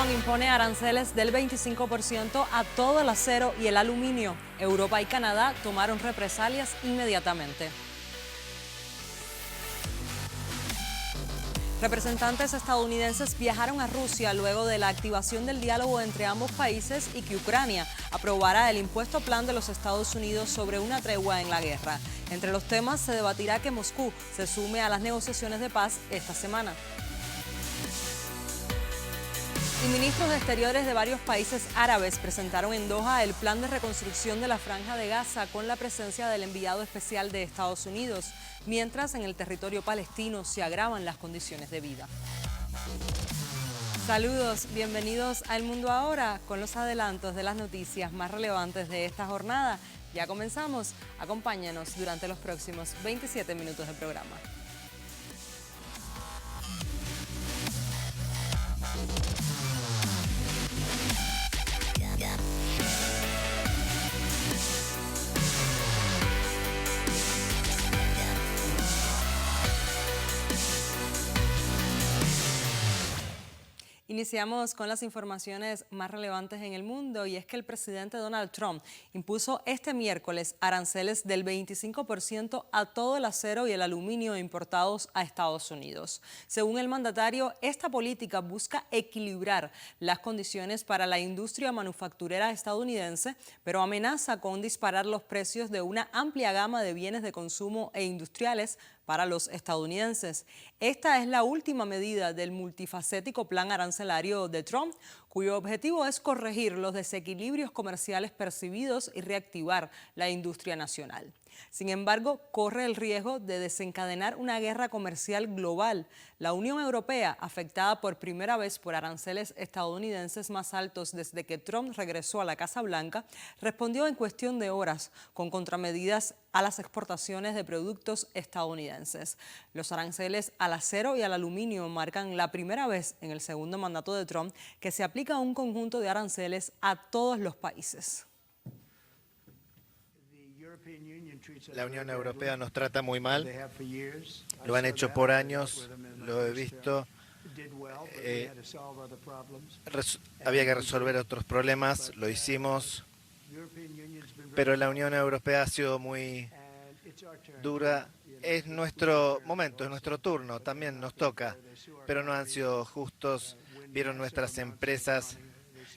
Trump impone aranceles del 25% a todo el acero y el aluminio. Europa y Canadá tomaron represalias inmediatamente. Representantes estadounidenses viajaron a Rusia luego de la activación del diálogo entre ambos países y que Ucrania aprobara el impuesto plan de los Estados Unidos sobre una tregua en la guerra. Entre los temas se debatirá que Moscú se sume a las negociaciones de paz esta semana. Y ministros de Exteriores de varios países árabes presentaron en Doha el plan de reconstrucción de la Franja de Gaza con la presencia del enviado especial de Estados Unidos, mientras en el territorio palestino se agravan las condiciones de vida. Saludos, bienvenidos a El Mundo Ahora con los adelantos de las noticias más relevantes de esta jornada. Ya comenzamos, acompáñanos durante los próximos 27 minutos del programa. Iniciamos con las informaciones más relevantes en el mundo y es que el presidente Donald Trump impuso este miércoles aranceles del 25% a todo el acero y el aluminio importados a Estados Unidos. Según el mandatario, esta política busca equilibrar las condiciones para la industria manufacturera estadounidense, pero amenaza con disparar los precios de una amplia gama de bienes de consumo e industriales para los estadounidenses. Esta es la última medida del multifacético plan arancelario de Trump, cuyo objetivo es corregir los desequilibrios comerciales percibidos y reactivar la industria nacional. Sin embargo, corre el riesgo de desencadenar una guerra comercial global. La Unión Europea, afectada por primera vez por aranceles estadounidenses más altos desde que Trump regresó a la Casa Blanca, respondió en cuestión de horas con contramedidas a las exportaciones de productos estadounidenses. Los aranceles al acero y al aluminio marcan la primera vez en el segundo mandato de Trump que se aplica un conjunto de aranceles a todos los países. La Unión Europea nos trata muy mal, lo han hecho por años, lo he visto. Había que resolver otros problemas, lo hicimos, pero la Unión Europea ha sido muy dura. Es nuestro momento, es nuestro turno, también nos toca, pero no han sido justos. Vieron nuestras empresas,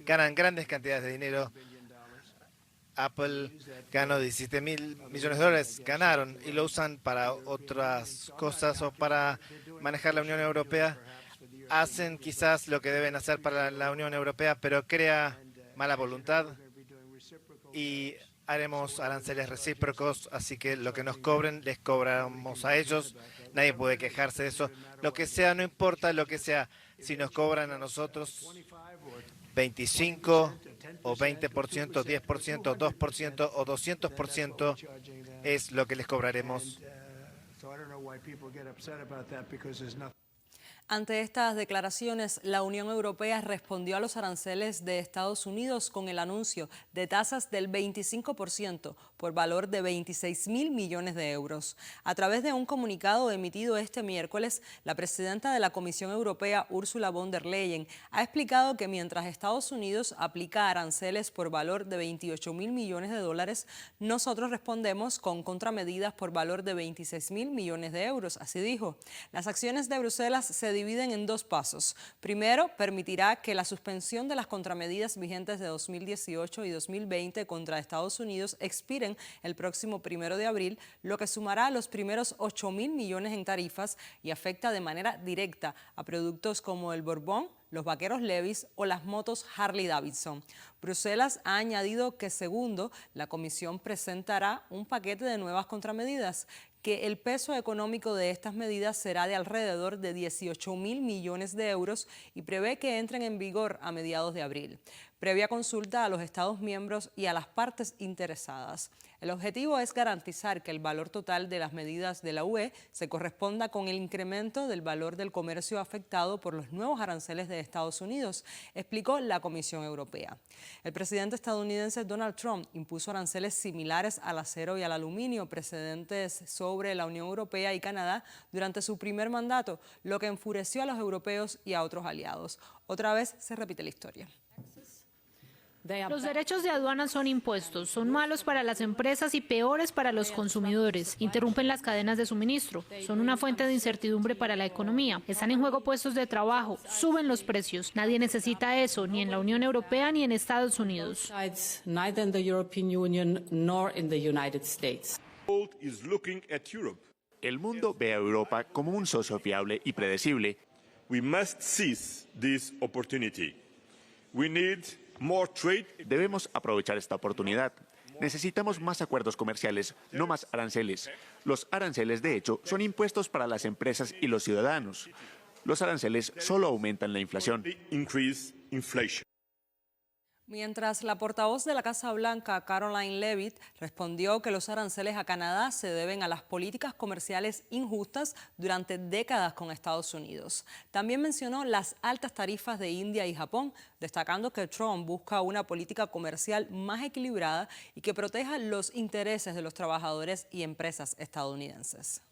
ganan grandes cantidades de dinero. Apple ganó 17.000 millones de dólares, ganaron y lo usan para otras cosas o para manejar la Unión Europea. Hacen quizás lo que deben hacer para la Unión Europea, pero crea mala voluntad y haremos aranceles recíprocos, así que lo que nos cobren, les cobramos a ellos. Nadie puede quejarse de eso. Lo que sea, no importa lo que sea. Si nos cobran a nosotros 25 o 20%, 10%, 2% o 200% es lo que les cobraremos. Ante estas declaraciones, la Unión Europea respondió a los aranceles de Estados Unidos con el anuncio de tasas del 25% por valor de 26.000 millones de euros. A través de un comunicado emitido este miércoles, la presidenta de la Comisión Europea, Ursula von der Leyen, ha explicado que mientras Estados Unidos aplica aranceles por valor de 28.000 millones de dólares, nosotros respondemos con contramedidas por valor de 26.000 millones de euros. Así dijo. Las acciones de Bruselas se dividen en dos pasos. Primero, permitirá que la suspensión de las contramedidas vigentes de 2018 y 2020 contra Estados Unidos expiren el próximo 1 de abril, lo que sumará a los primeros 8.000 millones en tarifas y afecta de manera directa a productos como el Borbón, los vaqueros Levi's o las motos Harley Davidson. Bruselas ha añadido que segundo, la Comisión presentará un paquete de nuevas contramedidas, que el peso económico de estas medidas será de alrededor de 18.000 millones de euros y prevé que entren en vigor a mediados de abril. previa consulta a los Estados miembros y a las partes interesadas. El objetivo es garantizar que el valor total de las medidas de la UE se corresponda con el incremento del valor del comercio afectado por los nuevos aranceles de Estados Unidos, explicó la Comisión Europea. El presidente estadounidense Donald Trump impuso aranceles similares al acero y al aluminio precedentes sobre la Unión Europea y Canadá durante su primer mandato, lo que enfureció a los europeos y a otros aliados. Otra vez se repite la historia. Los derechos de aduana son impuestos, son malos para las empresas y peores para los consumidores. Interrumpen las cadenas de suministro, son una fuente de incertidumbre para la economía. Están en juego puestos de trabajo, suben los precios. Nadie necesita eso, ni en la Unión Europea ni en Estados Unidos. El mundo ve a Europa como un socio fiable y predecible. We must seize this opportunity. We need more trade. Debemos aprovechar esta oportunidad. Necesitamos más acuerdos comerciales, no más aranceles. Los aranceles, de hecho, son impuestos para las empresas y los ciudadanos. Los aranceles solo aumentan la inflación. Increase inflation. Mientras la portavoz de la Casa Blanca, Caroline Leavitt, respondió que los aranceles a Canadá se deben a las políticas comerciales injustas durante décadas con Estados Unidos. También mencionó las altas tarifas de India y Japón, destacando que Trump busca una política comercial más equilibrada y que proteja los intereses de los trabajadores y empresas estadounidenses.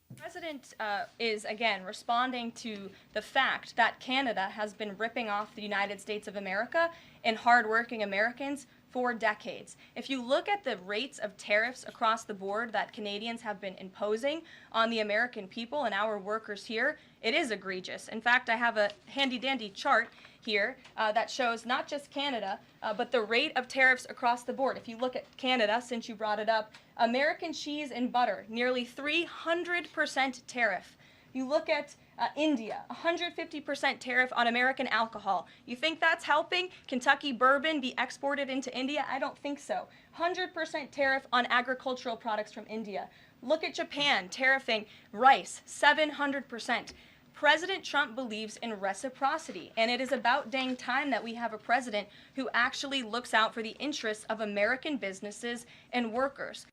The President is, again, responding to the fact that Canada has been ripping off the United States of America and hardworking Americans for decades. If you look at the rates of tariffs across the board that Canadians have been imposing on the American people and our workers here, it is egregious. In fact, I have a handy-dandy chart here that shows not just Canada, but the rate of tariffs across the board. If you look at Canada, since you brought it up, American cheese and butter, nearly 300% tariff. You look at India, 150% tariff on American alcohol. You think that's helping Kentucky bourbon be exported into India? I don't think so. 100% tariff on agricultural products from India. Look at Japan, tariffing rice, 700%. President Trump believes in reciprocity, and it is about dang time that we have a president who actually looks out for the interests of American businesses and workers.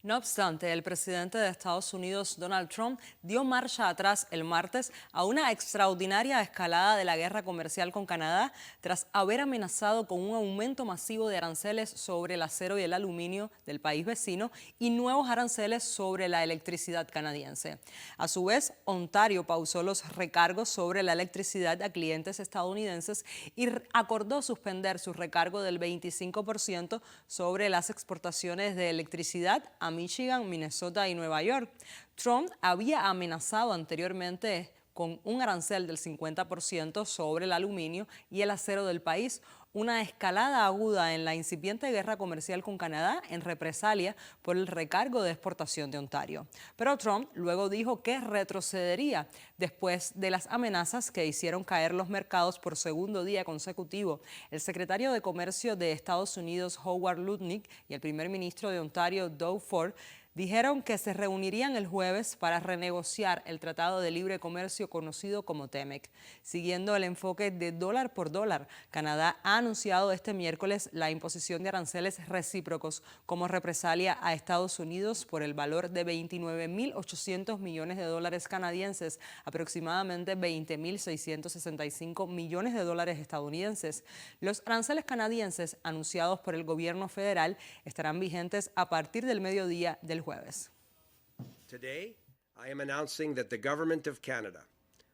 No obstante, el presidente de Estados Unidos, Donald Trump, dio marcha atrás el martes a una extraordinaria escalada de la guerra comercial con Canadá tras haber amenazado con un aumento masivo de aranceles sobre el acero y el aluminio del país vecino y nuevos aranceles sobre la electricidad canadiense. A su vez, Ontario pausó los recargos sobre la electricidad a clientes estadounidenses y acordó suspender su recargo del 25% sobre las exportaciones de electricidad a Michigan, Minnesota y Nueva York. Trump había amenazado anteriormente con un arancel del 50% sobre el aluminio y el acero del país, una escalada aguda en la incipiente guerra comercial con Canadá en represalia por el recargo de exportación de Ontario. Pero Trump luego dijo que retrocedería después de las amenazas que hicieron caer los mercados por segundo día consecutivo. El secretario de Comercio de Estados Unidos, Howard Lutnick, y el primer ministro de Ontario, Doug Ford, dijeron que se reunirían el jueves para renegociar el Tratado de Libre Comercio conocido como TEMEC. Siguiendo el enfoque de dólar por dólar, Canadá ha anunciado este miércoles la imposición de aranceles recíprocos como represalia a Estados Unidos por el valor de 29.800 millones de dólares canadienses, aproximadamente 20.665 millones de dólares estadounidenses. Los aranceles canadienses anunciados por el gobierno federal estarán vigentes a partir del mediodía del jueves.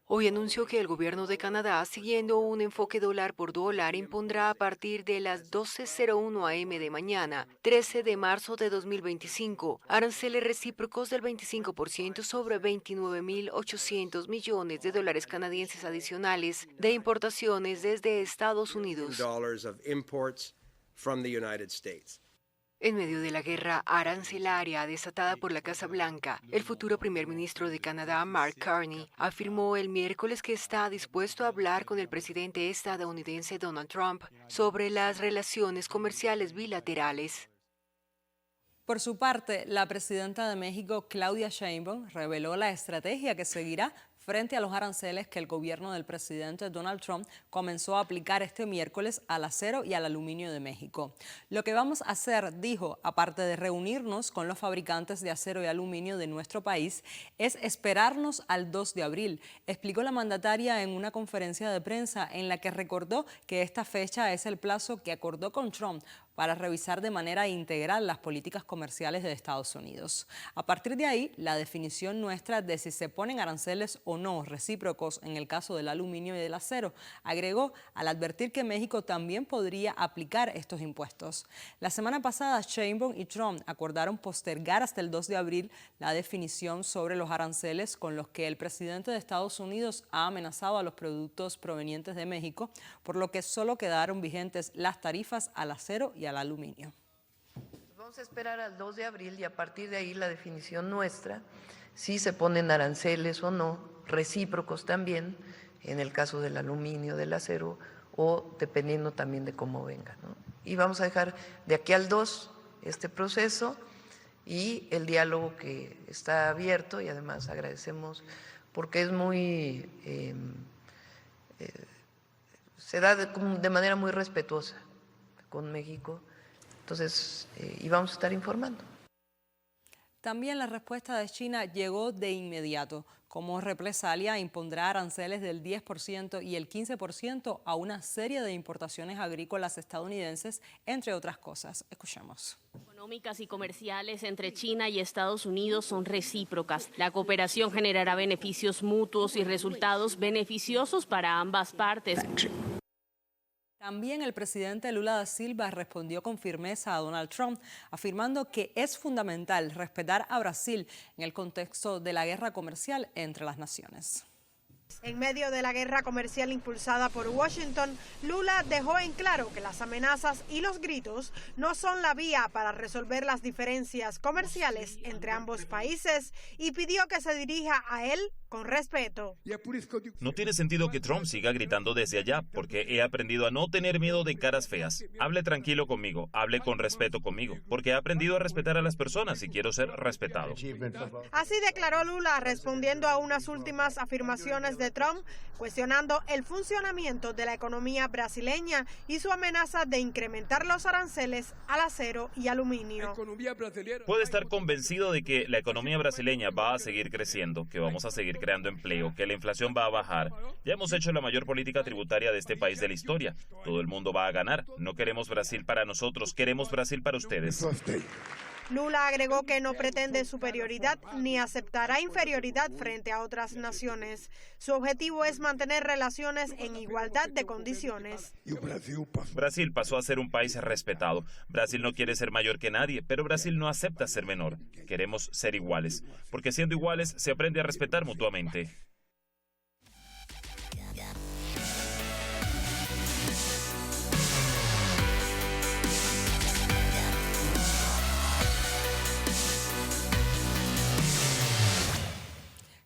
Hoy anuncio que el gobierno de Canadá, siguiendo un enfoque dólar por dólar, impondrá a partir de las 12:01 a.m. de mañana, 13 de marzo de 2025, aranceles recíprocos del 25% sobre 29.800 millones de dólares canadienses adicionales de importaciones desde Estados Unidos. En medio de la guerra arancelaria desatada por la Casa Blanca, el futuro primer ministro de Canadá, Mark Carney, afirmó el miércoles que está dispuesto a hablar con el presidente estadounidense Donald Trump sobre las relaciones comerciales bilaterales. Por su parte, la presidenta de México, Claudia Sheinbaum, reveló la estrategia que seguirá frente a los aranceles que el gobierno del presidente Donald Trump comenzó a aplicar este miércoles al acero y al aluminio de México. Lo que vamos a hacer, dijo, aparte de reunirnos con los fabricantes de acero y aluminio de nuestro país, es esperarnos al 2 de abril, explicó la mandataria en una conferencia de prensa en la que recordó que esta fecha es el plazo que acordó con Trump para revisar de manera integral las políticas comerciales de Estados Unidos. A partir de ahí, la definición nuestra de si se ponen aranceles o no recíprocos en el caso del aluminio y del acero, agregó al advertir que México también podría aplicar estos impuestos. La semana pasada, Sheinbaum y Trump acordaron postergar hasta el 2 de abril la definición sobre los aranceles con los que el presidente de Estados Unidos ha amenazado a los productos provenientes de México, por lo que solo quedaron vigentes las tarifas al acero y al aluminio. Vamos a esperar al 2 de abril y a partir de ahí la definición nuestra, si se ponen aranceles o no, recíprocos también, en el caso del aluminio, del acero, o dependiendo también de cómo venga, ¿no? Y vamos a dejar de aquí al 2 este proceso y el diálogo que está abierto, y además agradecemos porque es muy, se da de manera muy respetuosa con México, entonces, y vamos a estar informando. También la respuesta de China llegó de inmediato. Como represalia, impondrá aranceles del 10% y el 15% a una serie de importaciones agrícolas estadounidenses, entre otras cosas. Escuchemos. Económicas y comerciales entre China y Estados Unidos son recíprocas. La cooperación generará beneficios mutuos y resultados beneficiosos para ambas partes. También el presidente Lula da Silva respondió con firmeza a Donald Trump, afirmando que es fundamental respetar a Brasil en el contexto de la guerra comercial entre las naciones. En medio de la guerra comercial impulsada por Washington, Lula dejó en claro que las amenazas y los gritos no son la vía para resolver las diferencias comerciales entre ambos países y pidió que se dirija a él con respeto. No tiene sentido que Trump siga gritando desde allá, porque he aprendido a no tener miedo de caras feas. Hable tranquilo conmigo, hable con respeto conmigo, porque he aprendido a respetar a las personas y quiero ser respetado. Así declaró Lula respondiendo a unas últimas afirmaciones de Trump, cuestionando el funcionamiento de la economía brasileña y su amenaza de incrementar los aranceles al acero y aluminio. Puede estar convencido de que la economía brasileña va a seguir creciendo, que vamos a seguir creando empleo, que la inflación va a bajar. Ya hemos hecho la mayor política tributaria de este país de la historia. Todo el mundo va a ganar. No queremos Brasil para nosotros, queremos Brasil para ustedes. Lula agregó que no pretende superioridad ni aceptará inferioridad frente a otras naciones. Su objetivo es mantener relaciones en igualdad de condiciones. Brasil pasó a ser un país respetado. Brasil no quiere ser mayor que nadie, pero Brasil no acepta ser menor. Queremos ser iguales, porque siendo iguales se aprende a respetar mutuamente.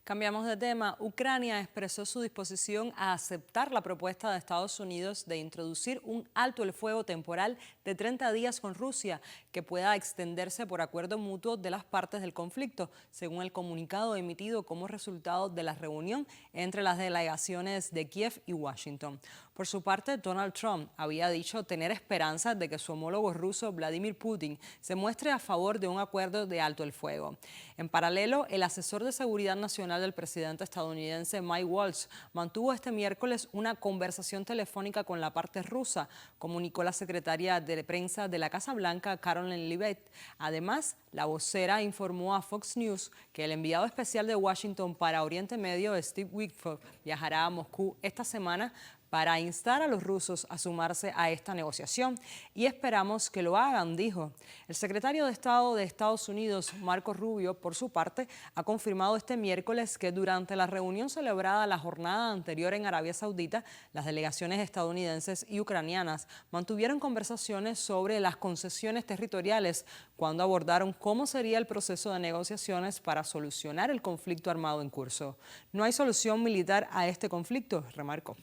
Cambiamos de tema. Ucrania expresó su disposición a aceptar la propuesta de Estados Unidos de introducir un alto el fuego temporal de 30 días con Rusia que pueda extenderse por acuerdo mutuo de las partes del conflicto, según el comunicado emitido como resultado de la reunión entre las delegaciones de Kiev y Washington. Por su parte, Donald Trump había dicho tener esperanzas de que su homólogo ruso Vladimir Putin se muestre a favor de un acuerdo de alto el fuego. En paralelo, el asesor de seguridad nacional del presidente estadounidense Mike Waltz mantuvo este miércoles una conversación telefónica con la parte rusa, comunicó la secretaria de prensa de la Casa Blanca, Caroline Leavitt. Además, la vocera informó a Fox News que el enviado especial de Washington para Oriente Medio, Steve Witkoff, viajará a Moscú esta semana para instar a los rusos a sumarse a esta negociación y esperamos que lo hagan, dijo. El secretario de Estado de Estados Unidos, Marco Rubio, por su parte, ha confirmado este miércoles que durante la reunión celebrada la jornada anterior en Arabia Saudita, las delegaciones estadounidenses y ucranianas mantuvieron conversaciones sobre las concesiones territoriales cuando abordaron cómo sería el proceso de negociaciones para solucionar el conflicto armado en curso. No hay solución militar a este conflicto, remarcó.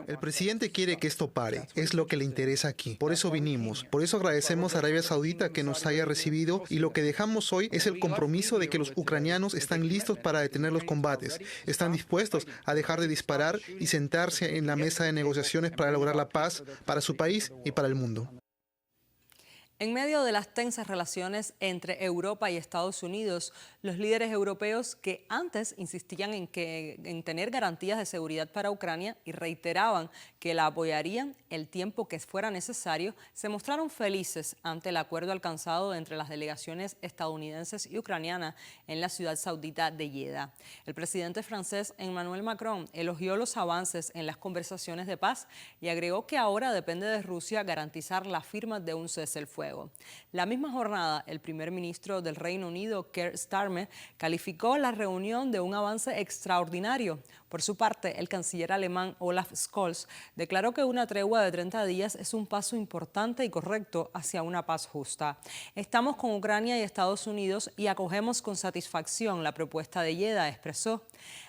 El presidente quiere que esto pare, es lo que le interesa aquí. Por eso vinimos, por eso agradecemos a Arabia Saudita que nos haya recibido y lo que dejamos hoy es el compromiso de que los ucranianos están listos para detener los combates, están dispuestos a dejar de disparar y sentarse en la mesa de negociaciones para lograr la paz para su país y para el mundo. En medio de las tensas relaciones entre Europa y Estados Unidos, los líderes europeos que antes insistían en tener garantías de seguridad para Ucrania y reiteraban que la apoyarían el tiempo que fuera necesario, se mostraron felices ante el acuerdo alcanzado entre las delegaciones estadounidenses y ucranianas en la ciudad saudita de Jeddah. El presidente francés Emmanuel Macron elogió los avances en las conversaciones de paz y agregó que ahora depende de Rusia garantizar la firma de un cese el fuego. La misma jornada, el primer ministro del Reino Unido, Keir Starmer, calificó la reunión de un avance extraordinario. Por su parte, el canciller alemán Olaf Scholz declaró que una tregua de 30 días es un paso importante y correcto hacia una paz justa. Estamos con Ucrania y Estados Unidos y acogemos con satisfacción la propuesta de Jeddah, expresó.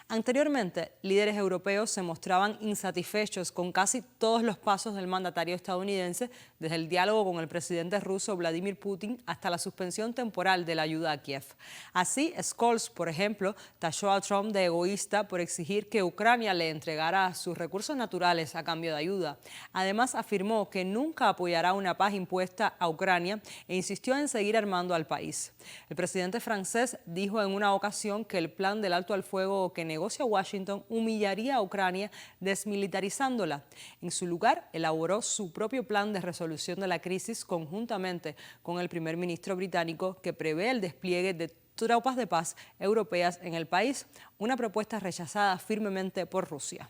Anteriormente, líderes europeos se mostraban insatisfechos con casi todos los pasos del mandatario estadounidense, desde el diálogo con el presidente ruso Vladimir Putin hasta la suspensión temporal de la ayuda a Kiev. Así, Scholz, por ejemplo, tachó a Trump de egoísta por exigir que Ucrania le entregara sus recursos naturales a cambio de ayuda. Además, afirmó que nunca apoyará una paz impuesta a Ucrania e insistió en seguir armando al país. El presidente francés dijo en una ocasión que el plan del alto al fuego que negocia Washington humillaría a Ucrania desmilitarizándola. En su lugar, elaboró su propio plan de resolución de la crisis conjuntamente con el primer ministro británico que prevé el despliegue de tropas de paz europeas en el país, una propuesta rechazada firmemente por Rusia.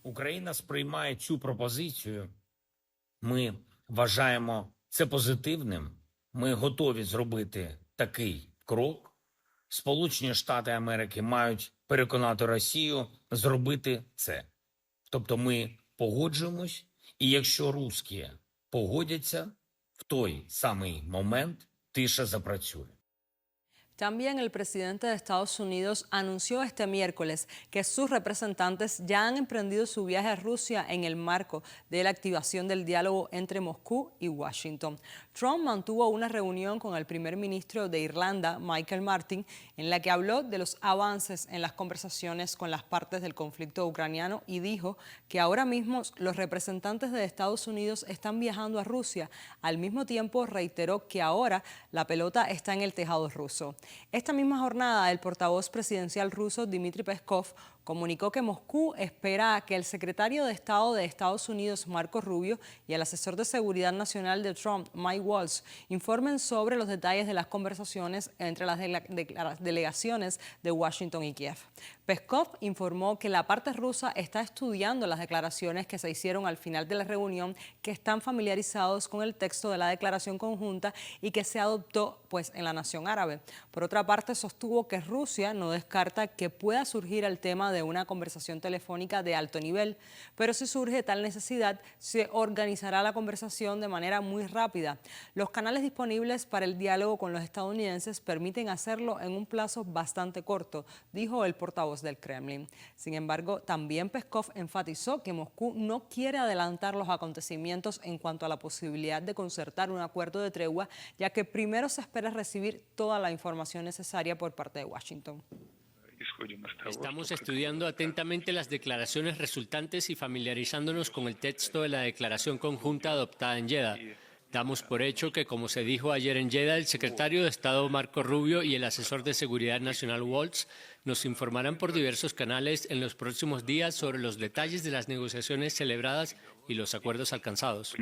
Україна сприймає цю пропозицію. Ми вважаємо це позитивним. Ми готові зробити такий крок. Сполучені Штати Америки мають переконати Росію зробити це. Тобто ми погоджуємось, і якщо русські погодяться, в той самий момент тиша запрацює. También el presidente de Estados Unidos anunció este miércoles que sus representantes ya han emprendido su viaje a Rusia en el marco de la activación del diálogo entre Moscú y Washington. Trump mantuvo una reunión con el primer ministro de Irlanda, Michael Martin, en la que habló de los avances en las conversaciones con las partes del conflicto ucraniano y dijo que ahora mismo los representantes de Estados Unidos están viajando a Rusia. Al mismo tiempo reiteró que ahora la pelota está en el tejado ruso. Esta misma jornada, el portavoz presidencial ruso Dmitry Peskov comunicó que Moscú espera que el secretario de Estado de Estados Unidos, Marco Rubio, y el asesor de seguridad nacional de Trump, Mike Waltz, informen sobre los detalles de las conversaciones entre las delegaciones de Washington y Kiev. Peskov informó que la parte rusa está estudiando las declaraciones que se hicieron al final de la reunión, que están familiarizados con el texto de la declaración conjunta y que se adoptó en la nación árabe. Por otra parte, sostuvo que Rusia no descarta que pueda surgir el tema de una conversación telefónica de alto nivel, pero si surge tal necesidad, se organizará la conversación de manera muy rápida. Los canales disponibles para el diálogo con los estadounidenses permiten hacerlo en un plazo bastante corto, dijo el portavoz del Kremlin. Sin embargo, también Peskov enfatizó que Moscú no quiere adelantar los acontecimientos en cuanto a la posibilidad de concertar un acuerdo de tregua, ya que primero se espera recibir toda la información necesaria por parte de Washington. Estamos estudiando atentamente las declaraciones resultantes y familiarizándonos con el texto de la declaración conjunta adoptada en Jeddah. Damos por hecho que, como se dijo ayer en Jeddah, el secretario de Estado Marco Rubio y el asesor de seguridad nacional Waltz nos informarán por diversos canales en los próximos días sobre los detalles de las negociaciones celebradas y los acuerdos alcanzados.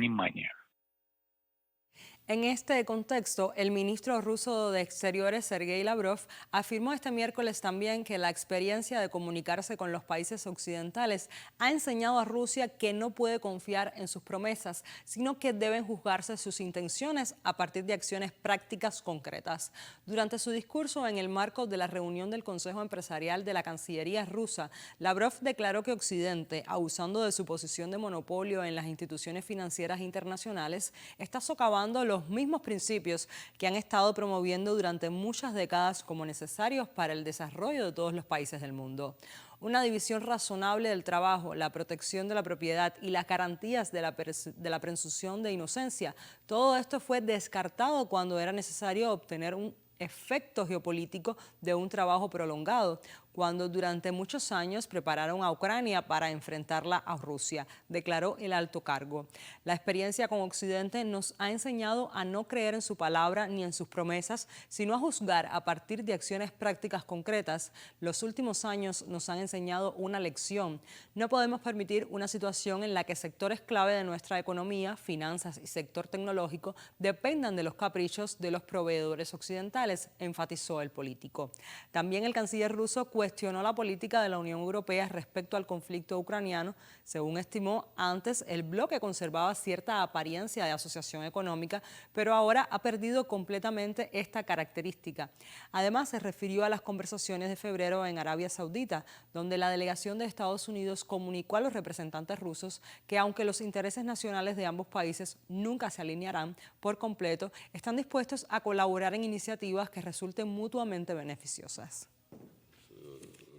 En este contexto, el ministro ruso de Exteriores, Sergei Lavrov, afirmó este miércoles también que la experiencia de comunicarse con los países occidentales ha enseñado a Rusia que no puede confiar en sus promesas, sino que deben juzgarse sus intenciones a partir de acciones prácticas concretas. Durante su discurso en el marco de la reunión del Consejo Empresarial de la Cancillería rusa, Lavrov declaró que Occidente, abusando de su posición de monopolio en las instituciones financieras internacionales, está socavando los mismos principios que han estado promoviendo durante muchas décadas como necesarios para el desarrollo de todos los países del mundo. Una división razonable del trabajo, la protección de la propiedad y las garantías de la presunción de inocencia. Todo esto fue descartado cuando era necesario obtener un efecto geopolítico de un trabajo prolongado, cuando durante muchos años prepararon a Ucrania para enfrentarla a Rusia, declaró el alto cargo. La experiencia con Occidente nos ha enseñado a no creer en su palabra ni en sus promesas, sino a juzgar a partir de acciones prácticas concretas. Los últimos años nos han enseñado una lección. No podemos permitir una situación en la que sectores clave de nuestra economía, finanzas y sector tecnológico dependan de los caprichos de los proveedores occidentales, enfatizó el político. También el canciller ruso cuestionó la política de la Unión Europea respecto al conflicto ucraniano. Según estimó antes, el bloque conservaba cierta apariencia de asociación económica, pero ahora ha perdido completamente esta característica. Además, se refirió a las conversaciones de febrero en Arabia Saudita, donde la delegación de Estados Unidos comunicó a los representantes rusos que aunque los intereses nacionales de ambos países nunca se alinearán por completo, están dispuestos a colaborar en iniciativas que resulten mutuamente beneficiosas.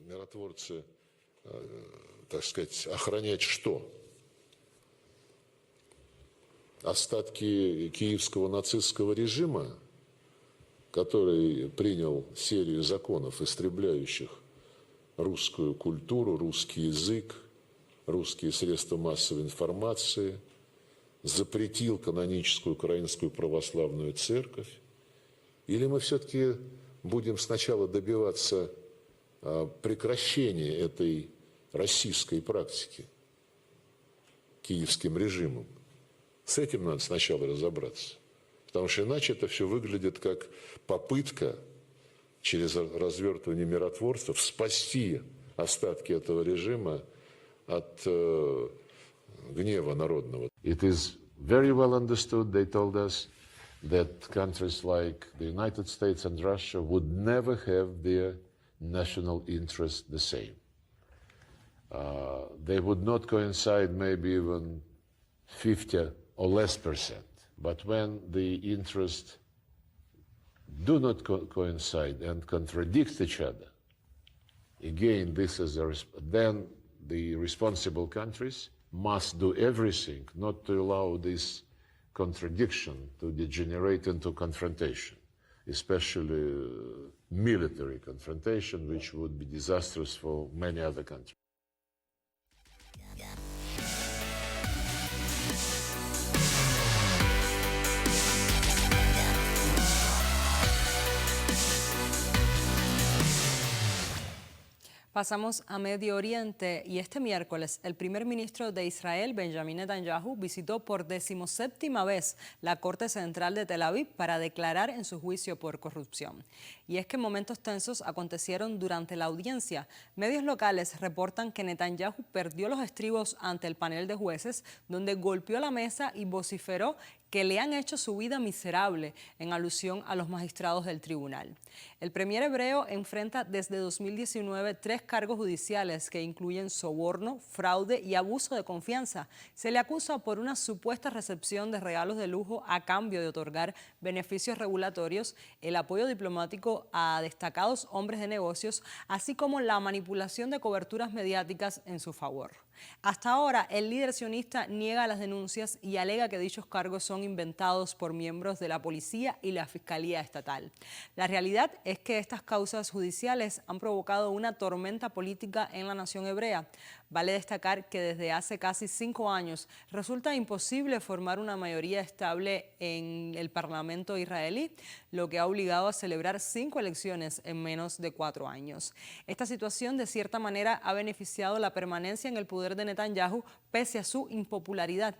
Миротворцы, так сказать, охранять что? Остатки киевского нацистского режима, который принял серию законов, истребляющих русскую культуру, русский язык, русские средства массовой информации, запретил каноническую украинскую православную церковь? Или мы все-таки будем сначала добиваться прекращения этой российской практики киевским режимом? С этим надо сначала разобраться. Потому что иначе это все выглядит как попытка через развертывание миротворцев спасти остатки этого режима от гнева народного. It is very well understood, they told us, that countries like the United States and Russia would never have their national interest the same. They would not coincide maybe even 50 or less percent. But when the interests do not coincide and contradict each other, again, this is then the responsible countries must do everything not to allow this contradiction to degenerate into confrontation, especially military confrontation, which would be disastrous for many other countries. Pasamos a Medio Oriente y este miércoles el primer ministro de Israel, Benjamin Netanyahu, visitó por 17ª vez la Corte Central de Tel Aviv para declarar en su juicio por corrupción. Y es que momentos tensos acontecieron durante la audiencia. Medios locales reportan que Netanyahu perdió los estribos ante el panel de jueces, donde golpeó la mesa y vociferó que le han hecho su vida miserable, en alusión a los magistrados del tribunal. El premier hebreo enfrenta desde 2019 3 cargos judiciales que incluyen soborno, fraude y abuso de confianza. Se le acusa por una supuesta recepción de regalos de lujo a cambio de otorgar beneficios regulatorios, el apoyo diplomático a destacados hombres de negocios, así como la manipulación de coberturas mediáticas en su favor. Hasta ahora, el líder sionista niega las denuncias y alega que dichos cargos son inventados por miembros de la policía y la Fiscalía Estatal. La realidad es que estas causas judiciales han provocado una tormenta política en la nación hebrea. Vale destacar que desde hace casi 5 años resulta imposible formar una mayoría estable en el Parlamento israelí, lo que ha obligado a celebrar 5 elecciones en menos de 4 años. Esta situación, de cierta manera, ha beneficiado la permanencia en el poder de Netanyahu pese a su impopularidad.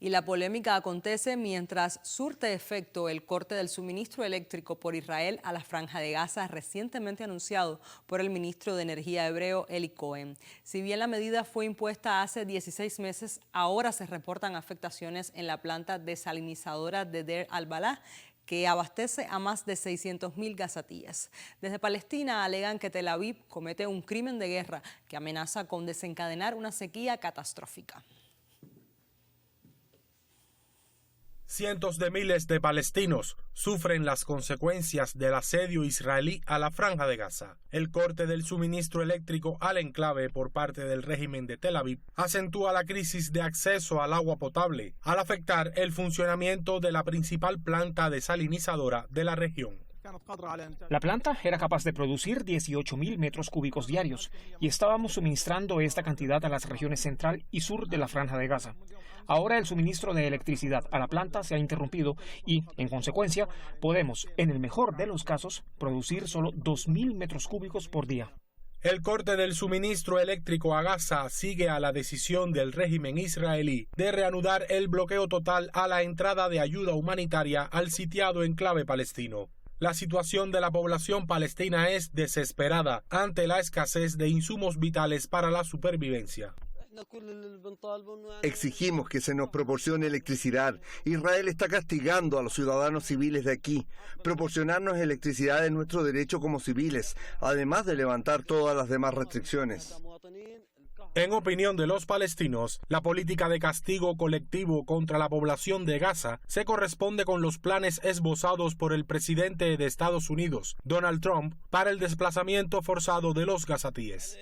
Y la polémica acontece mientras surte efecto el corte del suministro eléctrico por Israel a la Franja de Gaza, recientemente anunciado por el ministro de Energía hebreo Eli Cohen. Si bien la medida fue impuesta hace 16 meses, ahora se reportan afectaciones en la planta desalinizadora de Deir al-Balah, que abastece a más de 600.000 gazatíes. Desde Palestina alegan que Tel Aviv comete un crimen de guerra que amenaza con desencadenar una sequía catastrófica. Cientos de miles de palestinos sufren las consecuencias del asedio israelí a la Franja de Gaza. El corte del suministro eléctrico al enclave por parte del régimen de Tel Aviv acentúa la crisis de acceso al agua potable, al afectar el funcionamiento de la principal planta desalinizadora de la región. La planta era capaz de producir 18.000 metros cúbicos diarios y estábamos suministrando esta cantidad a las regiones central y sur de la Franja de Gaza. Ahora el suministro de electricidad a la planta se ha interrumpido y, en consecuencia, podemos, en el mejor de los casos, producir solo 2.000 metros cúbicos por día. El corte del suministro eléctrico a Gaza sigue a la decisión del régimen israelí de reanudar el bloqueo total a la entrada de ayuda humanitaria al sitiado enclave palestino. La situación de la población palestina es desesperada ante la escasez de insumos vitales para la supervivencia. Exigimos que se nos proporcione electricidad. Israel está castigando a los ciudadanos civiles de aquí. Proporcionarnos electricidad es nuestro derecho como civiles, además de levantar todas las demás restricciones. En opinión de los palestinos, la política de castigo colectivo contra la población de Gaza se corresponde con los planes esbozados por el presidente de Estados Unidos, Donald Trump, para el desplazamiento forzado de los gazatíes.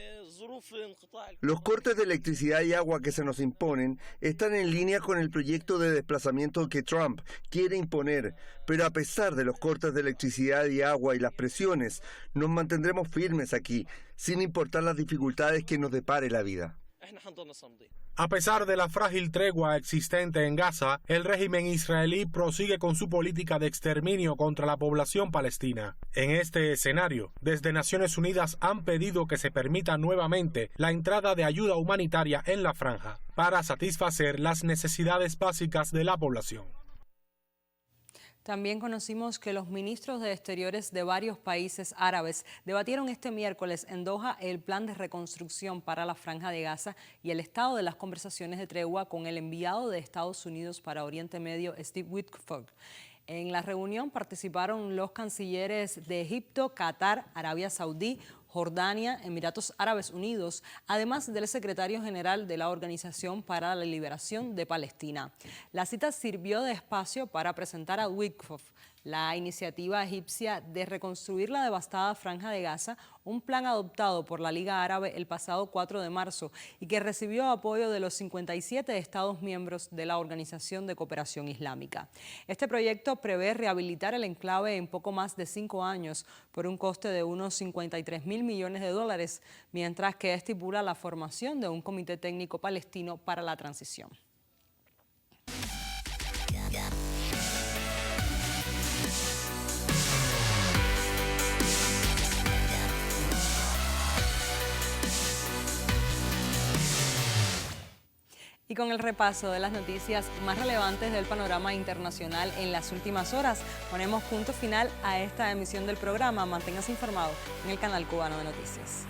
Los cortes de electricidad y agua que se nos imponen están en línea con el proyecto de desplazamiento que Trump quiere imponer, pero a pesar de los cortes de electricidad y agua y las presiones, nos mantendremos firmes aquí, sin importar las dificultades que nos depare la vida. A pesar de la frágil tregua existente en Gaza, el régimen israelí prosigue con su política de exterminio contra la población palestina. En este escenario, desde Naciones Unidas han pedido que se permita nuevamente la entrada de ayuda humanitaria en la franja para satisfacer las necesidades básicas de la población. También conocimos que los ministros de Exteriores de varios países árabes debatieron este miércoles en Doha el plan de reconstrucción para la Franja de Gaza y el estado de las conversaciones de tregua con el enviado de Estados Unidos para Oriente Medio, Steve Witkoff. En la reunión participaron los cancilleres de Egipto, Qatar, Arabia Saudí, Jordania, Emiratos Árabes Unidos, además del secretario general de la Organización para la Liberación de Palestina. La cita sirvió de espacio para presentar a Witkoff la iniciativa egipcia de reconstruir la devastada Franja de Gaza, un plan adoptado por la Liga Árabe el pasado 4 de marzo y que recibió apoyo de los 57 Estados miembros de la Organización de Cooperación Islámica. Este proyecto prevé rehabilitar el enclave en poco más de 5 años por un coste de unos 53.000 millones de dólares, mientras que estipula la formación de un comité técnico palestino para la transición. Y con el repaso de las noticias más relevantes del panorama internacional en las últimas horas, ponemos punto final a esta emisión del programa. Manténgase informado en el canal Cubano de Noticias.